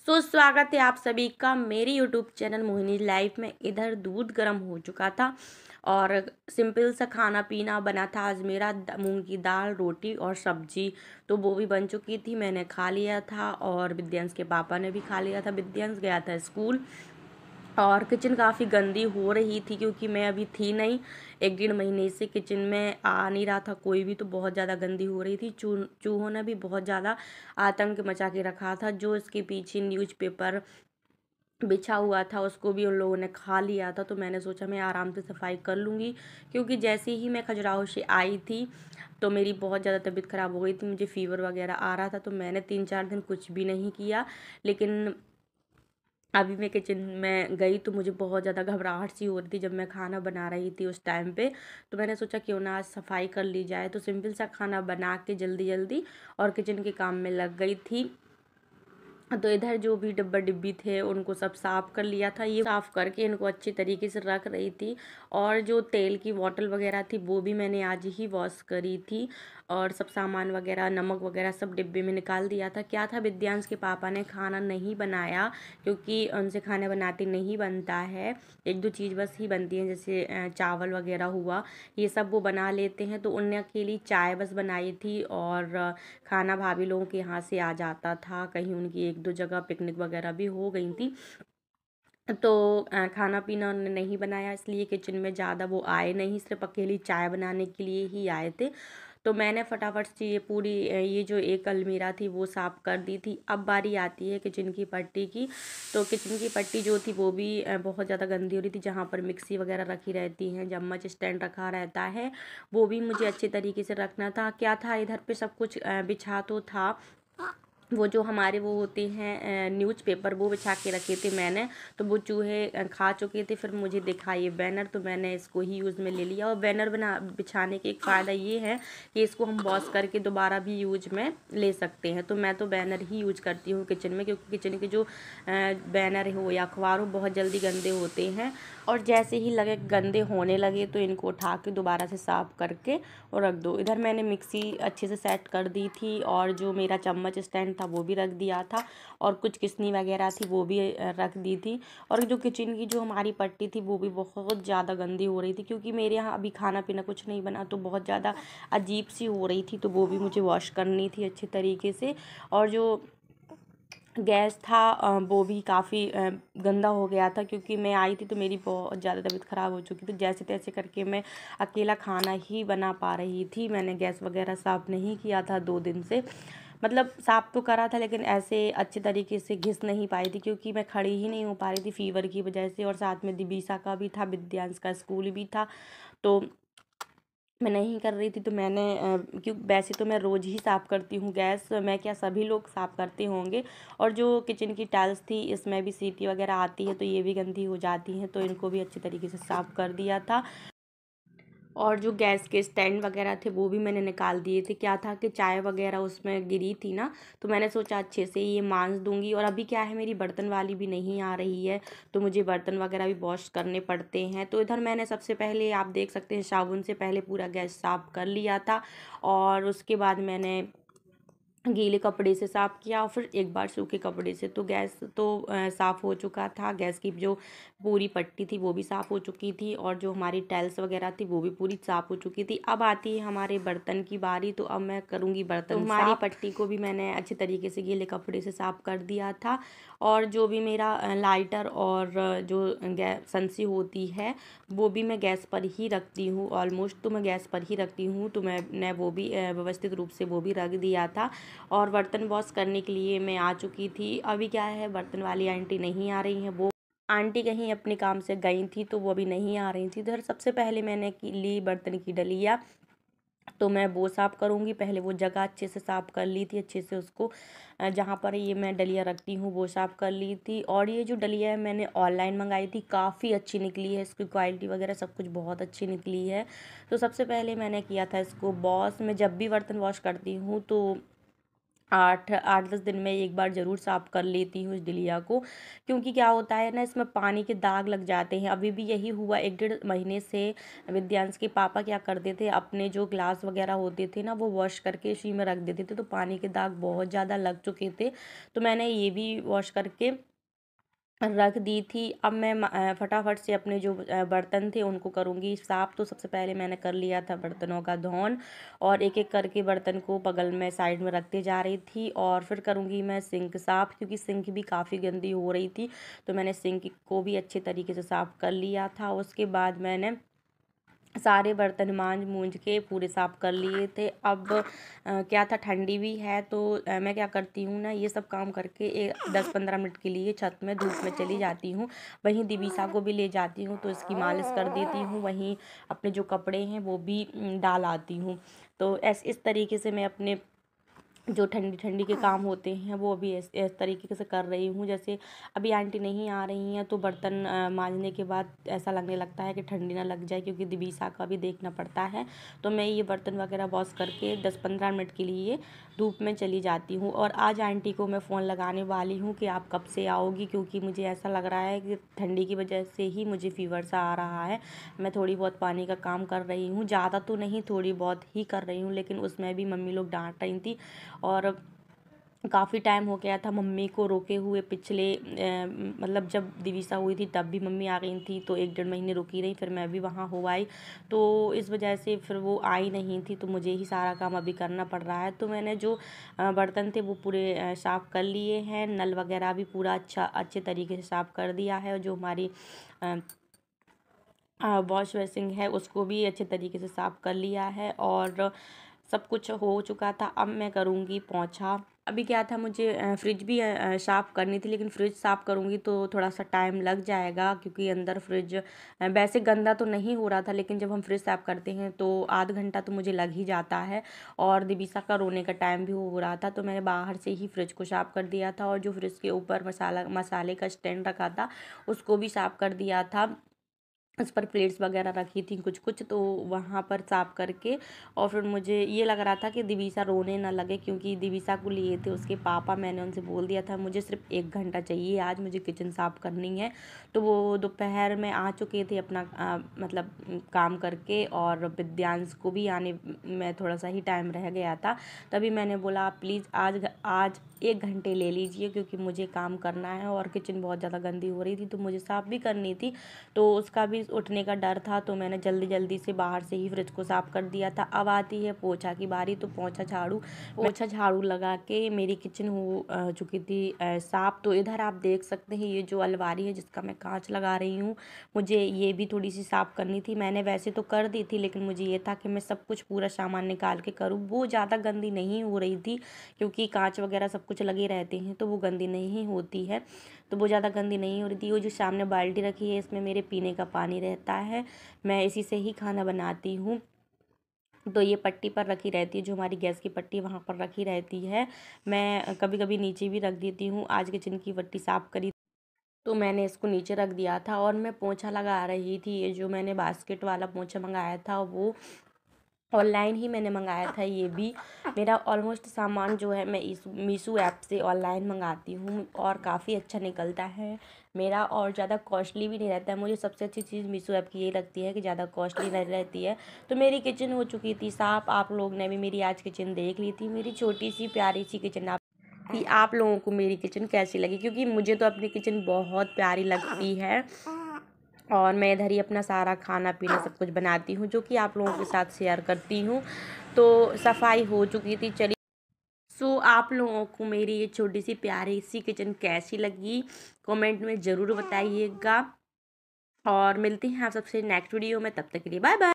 स्वागत है आप सभी का मेरे यूट्यूब चैनल मोहिनी लाइफ में। इधर दूध गर्म हो चुका था और सिंपल सा खाना पीना बना था आज मेरा। मूंग की दाल, रोटी और सब्जी तो वो भी बन चुकी थी, मैंने खा लिया था और विद्यांश के पापा ने भी खा लिया था। विद्यांश गया था स्कूल और किचन काफ़ी गंदी हो रही थी क्योंकि मैं अभी थी नहीं, 1 डेढ़ महीने से किचन में आ नहीं रहा था कोई भी, तो बहुत ज़्यादा गंदी हो रही थी। चूहों ने भी बहुत ज़्यादा आतंक मचा के रखा था। जो इसके पीछे न्यूज़पेपर बिछा हुआ था उसको भी उन लोगों ने खा लिया था, तो मैंने सोचा मैं आराम से सफाई कर लूँगी। क्योंकि जैसे ही मैं खजुराहो से आई थी तो मेरी बहुत ज़्यादा तबीयत ख़राब हो गई थी, मुझे फ़ीवर वगैरह आ रहा था, तो मैंने 3-4 दिन कुछ भी नहीं किया। लेकिन अभी मैं किचन में गई तो मुझे बहुत ज़्यादा घबराहट सी हो रही थी जब मैं खाना बना रही थी उस टाइम पे। तो मैंने सोचा क्यों ना आज सफाई कर ली जाए, तो सिंपल सा खाना बना के जल्दी जल्दी और किचन के काम में लग गई थी। तो इधर जो भी डिब्बा डिब्बी थे उनको सब साफ़ कर लिया था, ये साफ़ करके इनको अच्छी तरीके से रख रही थी। और जो तेल की बॉटल वगैरह थी वो भी मैंने आज ही वॉश करी थी और सब सामान वगैरह, नमक वगैरह सब डिब्बे में निकाल दिया था। क्या था, विद्यांश के पापा ने खाना नहीं बनाया क्योंकि उनसे खाना बनाते नहीं बनता है, 1-2 चीज़ बस ही बनती हैं, जैसे चावल वगैरह हुआ, ये सब वो बना लेते हैं। तो उनके के लिए चाय बस बनाई थी और खाना भाभी लोगों के यहाँ से आ जाता था, कहीं उनकी 1-2 जगह पिकनिक वगैरह भी हो गई थी। तो खाना पीना उन्होंने नहीं बनाया, इसलिए किचन में ज़्यादा वो आए नहीं, सिर्फ अकेली चाय बनाने के लिए ही आए थे। तो मैंने फटाफट से ये पूरी ये जो एक अलमीरा थी वो साफ़ कर दी थी। अब बारी आती है किचन की पट्टी की। तो किचन की पट्टी जो थी वो भी बहुत ज़्यादा गंदी हो रही थी, जहाँ पर मिक्सी वगैरह रखी रहती हैं, चम्मच स्टैंड रखा रहता है, वो भी मुझे अच्छे तरीके से रखना था। क्या था, इधर पे सब कुछ बिछा तो था, वो जो हमारे वो होते हैं न्यूज़पेपर, वो बिछा के रखे थे मैंने, तो वो चूहे खा चुके थे। फिर मुझे दिखा ये बैनर, तो मैंने इसको ही यूज़ में ले लिया। और बैनर बिछाने के एक फ़ायदा ये है कि इसको हम वॉश करके दोबारा भी यूज में ले सकते हैं। तो मैं तो बैनर ही यूज करती हूँ किचन में, क्योंकि किचन के जो बैनर हो या अखबार हो बहुत जल्दी गंदे होते हैं। और जैसे ही लगे गंदे होने लगे तो इनको उठा के दोबारा से साफ़ करके और रख दो। इधर मैंने मिक्सी अच्छे से सेट कर दी थी और जो मेरा चम्मच स्टैंड था वो भी रख दिया था और कुछ किस्नी वगैरह थी वो भी रख दी थी। और जो किचन की जो हमारी पट्टी थी वो भी बहुत ज़्यादा गंदी हो रही थी, क्योंकि मेरे यहाँ अभी खाना पीना कुछ नहीं बना, तो बहुत ज़्यादा अजीब सी हो रही थी, तो वो भी मुझे वॉश करनी थी अच्छे तरीके से। और जो गैस था वो भी काफ़ी गंदा हो गया था, क्योंकि मैं आई थी तो मेरी बहुत ज़्यादा तबीयत ख़राब हो चुकी थी। जैसे तैसे करके मैं अकेला खाना ही बना पा रही थी, मैंने गैस वगैरह साफ़ नहीं किया था 2 दिन से। मतलब साफ़ तो करा था लेकिन ऐसे अच्छे तरीके से घिस नहीं पाई थी, क्योंकि मैं खड़ी ही नहीं हो पा रही थी फ़ीवर की वजह से। और साथ में दिबिसा का भी था, विद्यांश का स्कूल भी था, तो मैं नहीं कर रही थी। तो मैंने क्यों, वैसे तो मैं रोज़ ही साफ़ करती हूँ गैस, मैं क्या सभी लोग साफ़ करते होंगे। और जो किचन की टाइल्स थी इसमें भी सीटी वगैरह आती है, तो ये भी गंदी हो जाती हैं, तो इनको भी अच्छी तरीके से साफ़ कर दिया था। और जो गैस के स्टैंड वगैरह थे वो भी मैंने निकाल दिए थे। क्या था कि चाय वगैरह उसमें गिरी थी ना, तो मैंने सोचा अच्छे से ये मांज दूंगी। और अभी क्या है, मेरी बर्तन वाली भी नहीं आ रही है, तो मुझे बर्तन वगैरह भी वॉश करने पड़ते हैं। तो इधर मैंने सबसे पहले, आप देख सकते हैं, साबुन से पहले पूरा गैस साफ़ कर लिया था और उसके बाद मैंने गीले कपड़े से साफ़ किया और फिर एक बार सूखे कपड़े से। तो गैस तो साफ़ हो चुका था, गैस की जो पूरी पट्टी थी वो भी साफ़ हो चुकी थी और जो हमारी टाइल्स वगैरह थी वो भी पूरी साफ़ हो चुकी थी। अब आती है हमारे बर्तन की बारी, तो अब मैं करूँगी बर्तन। तो हमारी पट्टी को भी मैंने अच्छे तरीके से गीले कपड़े से साफ़ कर दिया था। और जो भी मेरा लाइटर और जो गैस संसी होती है वो भी मैं गैस पर ही रखती हूँ, ऑलमोस्ट तो मैं गैस पर ही रखती हूँ, तो मैंने वो भी व्यवस्थित रूप से वो भी रख दिया था। और बर्तन वॉश करने के लिए मैं आ चुकी थी। अभी क्या है, बर्तन वाली आंटी नहीं आ रही हैं, वो आंटी कहीं अपने काम से गई थी, तो वो अभी नहीं आ रही थी। इधर सबसे पहले मैंने ली बर्तन की डलिया, तो मैं वो साफ़ करूँगी। पहले वो जगह अच्छे से साफ़ कर ली थी, अच्छे से उसको जहाँ पर ये मैं डलिया रखती हूँ वो साफ़ कर ली थी। और ये जो डलिया है मैंने ऑनलाइन मंगाई थी, काफ़ी अच्छी निकली है, इसकी क्वालिटी वगैरह सब कुछ बहुत अच्छी निकली है। तो सबसे पहले मैंने किया था इसको वॉश। मैं जब भी बर्तन वॉश करती हूँ तो 8 8-10 दिन में एक बार ज़रूर साफ़ कर लेती हूँ इस डलिया को, क्योंकि क्या होता है ना, इसमें पानी के दाग लग जाते हैं। अभी भी यही हुआ 1 डेढ़ महीने से। विद्यांश के पापा क्या करते थे, अपने जो ग्लास वगैरह होते थे ना, वो वॉश करके इसी में रख देते थे, तो पानी के दाग बहुत ज़्यादा लग चुके थे। तो मैंने ये भी वॉश करके रख दी थी। अब मैं फटाफट से अपने जो बर्तन थे उनको करूँगी साफ़। तो सबसे पहले मैंने कर लिया था बर्तनों का धौन, और एक-एक करके बर्तन को बगल में साइड में रखते जा रही थी। और फिर करूँगी मैं सिंक साफ़, क्योंकि सिंक भी काफ़ी गंदी हो रही थी। तो मैंने सिंक को भी अच्छे तरीके से साफ़ कर लिया था। उसके बाद मैंने सारे बर्तन मांज-मूंज के पूरे साफ़ कर लिए थे। अब क्या था, ठंडी भी है, तो मैं क्या करती हूँ ना, ये सब काम करके 10-15 मिनट के लिए छत में धूप में चली जाती हूँ। वहीं दिविसा को भी ले जाती हूँ, तो इसकी मालिश कर देती हूँ। वहीं अपने जो कपड़े हैं वो भी डाल आती हूँ। तो इस तरीके से मैं अपने जो ठंडी-ठंडी के काम होते हैं वो अभी इस तरीके से कर रही हूँ। जैसे अभी आंटी नहीं आ रही हैं, तो बर्तन मांजने के बाद ऐसा लगने लगता है कि ठंडी ना लग जाए, क्योंकि दिविसा का भी देखना पड़ता है। तो मैं ये बर्तन वगैरह वॉश करके 10-15 मिनट के लिए धूप में चली जाती हूँ। और आज आंटी को मैं फ़ोन लगाने वाली हूँ कि आप कब से आओगी, क्योंकि मुझे ऐसा लग रहा है कि ठंडी की वजह से ही मुझे फ़ीवर सा आ रहा है। मैं थोड़ी बहुत पानी का काम कर रही हूँ, ज़्यादा तो नहीं, थोड़ी बहुत ही कर रही हूँ, लेकिन उसमें भी मम्मी लोग डांट रही थी। और काफ़ी टाइम हो गया था मम्मी को रोके हुए। पिछले मतलब जब दिविसा हुई थी तब भी मम्मी आ गई थी, तो 1 डेढ़ महीने रुकी रही, फिर मैं भी वहाँ हो आई। तो इस वजह से फिर वो आई नहीं थी, तो मुझे ही सारा काम अभी करना पड़ रहा है। तो मैंने जो बर्तन थे वो पूरे साफ़ कर लिए हैं। नल वगैरह भी पूरा अच्छे तरीके से साफ़ कर दिया है। और जो हमारी वॉश बेसिन है उसको भी अच्छे तरीके से साफ़ कर लिया है, और सब कुछ हो चुका था। अब मैं करूँगी पोंछा। अभी क्या था, मुझे फ्रिज भी साफ़ करनी थी, लेकिन फ्रिज साफ़ करूँगी तो थोड़ा सा टाइम लग जाएगा, क्योंकि अंदर फ्रिज वैसे गंदा तो नहीं हो रहा था, लेकिन जब हम फ्रिज साफ़ करते हैं तो आध घंटा तो मुझे लग ही जाता है। और दिविसा का रोने का टाइम भी हो रहा था, तो मैंने बाहर से ही फ्रिज को साफ़ कर दिया था। और जो फ्रिज के ऊपर मसाले का स्टैंड रखा था उसको भी साफ़ कर दिया था। उस पर प्लेट्स वगैरह रखी थी कुछ-कुछ, तो वहाँ पर साफ़ करके। और फिर मुझे ये लग रहा था कि दिविसा रोने ना लगे, क्योंकि दिविसा को लिए थे उसके पापा। मैंने उनसे बोल दिया था मुझे सिर्फ़ 1 घंटा चाहिए, आज मुझे किचन साफ़ करनी है। तो वो दोपहर में आ चुके थे अपना मतलब काम करके, और विद्यांश को भी आने में थोड़ा-सा ही टाइम रह गया था। तभी मैंने बोला आप प्लीज़ आज 1 घंटे ले लीजिए, क्योंकि मुझे काम करना है, और किचन बहुत ज़्यादा गंदी हो रही थी, तो मुझे साफ़ भी करनी थी। तो उसका भी उठने का डर था, तो मैंने जल्दी-जल्दी से बाहर से ही फ्रिज को साफ़ कर दिया था। अब आती है पोंछा की बारी, तो पोंछा झाड़ू लगा के मेरी किचन हो चुकी थी साफ़। तो इधर आप देख सकते हैं ये जो अलमारी है जिसका मैं काँच लगा रही हूँ, मुझे ये भी थोड़ी-सी साफ़ करनी थी। मैंने वैसे तो कर दी थी, लेकिन मुझे ये था कि मैं सब कुछ पूरा सामान निकाल के करूँ। वो ज़्यादा गंदी नहीं हो रही थी, क्योंकि काँच वगैरह सब कुछ लगे रहते हैं, तो वो गंदी नहीं होती है। तो वो ज़्यादा गंदी नहीं हो रही थी। वो जो सामने बाल्टी रखी है, इसमें मेरे पीने का पानी रहता है, मैं इसी से ही खाना बनाती हूँ। तो ये पट्टी पर रखी रहती है, जो हमारी गैस की पट्टी वहाँ पर रखी रहती है। मैं कभी-कभी नीचे भी रख देती हूँ। आज किचन की पट्टी साफ़ करी, तो मैंने इसको नीचे रख दिया था, और मैं पोंछा लगा रही थी। ये जो मैंने बास्केट वाला पोंछा मँगाया था वो ऑनलाइन ही मैंने मंगाया था। ये भी मेरा ऑलमोस्ट सामान जो है मैं इस मीशो ऐप से ऑनलाइन मंगाती हूँ, और काफ़ी अच्छा निकलता है मेरा, और ज़्यादा कॉस्टली भी नहीं रहता है। मुझे सबसे अच्छी चीज़ मीशो ऐप की यही लगती है कि ज़्यादा कॉस्टली नहीं रहती है। तो मेरी किचन हो चुकी थी साफ़। आप लोग ने भी मेरी आज किचन देख ली थी, मेरी छोटी सी प्यारी सी किचन। आप लोगों को मेरी किचन कैसी लगी, क्योंकि मुझे तो अपनी किचन बहुत प्यारी लगती है, और मैं इधर ही अपना सारा खाना पीना सब कुछ बनाती हूँ, जो कि आप लोगों के साथ शेयर करती हूँ। तो सफाई हो चुकी थी, चलिए। आप लोगों को मेरी ये छोटी सी प्यारी सी किचन कैसी लगी, कमेंट में ज़रूर बताइएगा। और मिलते हैं आप सबसे नेक्स्ट वीडियो में, तब तक के लिए बाय बाय।